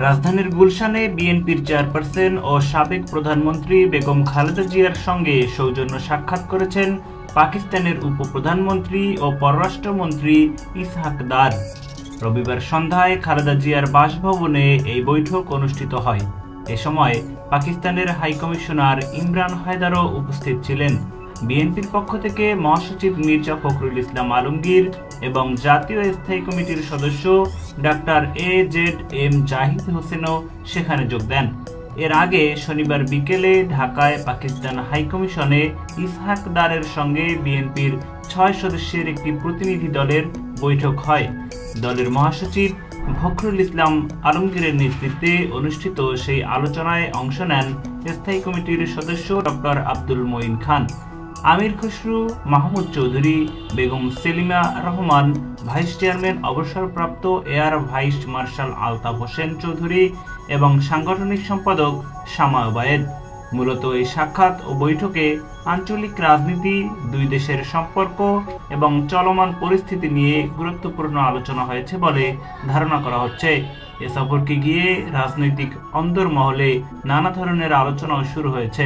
রাজধানীর গুলশানে বিএনপির চেয়ারপারসন ও সাবেক প্রধানমন্ত্রী বেগম খালেদা জিয়ার সঙ্গে সৌজন্য সাক্ষাৎ করেছেন পাকিস্তানের উপপ্রধানমন্ত্রী ও পররাষ্ট্রমন্ত্রী ইসহাক দার। রবিবার সন্ধ্যায় খালেদা জিয়ার বাসভবনে এই বৈঠক অনুষ্ঠিত হয়। এ সময় পাকিস্তানের হাইকমিশনার ইমরান হায়দারও উপস্থিত ছিলেন। বিএনপির পক্ষ থেকে মহাসচিব মির্জা ফখরুল ইসলাম আলমগীর এবং জাতীয় স্থায়ী কমিটির সদস্য ডাক্তার AZM জাহিদ হোসেনও সেখানে যোগ দেন। এর আগে শনিবার বিকেলে ঢাকায় পাকিস্তান হাইকমিশনে ইসহাক দারের সঙ্গে বিএনপির 6 সদস্যের একটি প্রতিনিধি দলের বৈঠক হয়। দলের মহাসচিব ফখরুল ইসলাম আলমগীরের নেতৃত্বে অনুষ্ঠিত সেই আলোচনায় অংশ নেন স্থায়ী কমিটির সদস্য ডক্টর আব্দুল মঈন খান, আমির খসরু মাহমুদ চৌধুরী, বেগম সেলিমা রহমান, ভাইস চেয়ারম্যান অবসরপ্রাপ্ত air vice marshal Altaf Hossain Chowdhury এবং সাংগঠনিক সম্পাদক শামা ওবায়েদ। মূলত এই সাক্ষাৎ ও বৈঠকে আঞ্চলিক রাজনীতি, দুই দেশের সম্পর্ক এবং চলমান পরিস্থিতি নিয়ে গুরুত্বপূর্ণ আলোচনা হয়েছে বলে ধারণা করা হচ্ছে। এ সফরকে গিয়ে রাজনৈতিক অন্দরমহলে নানা ধরনের আলোচনাও শুরু হয়েছে।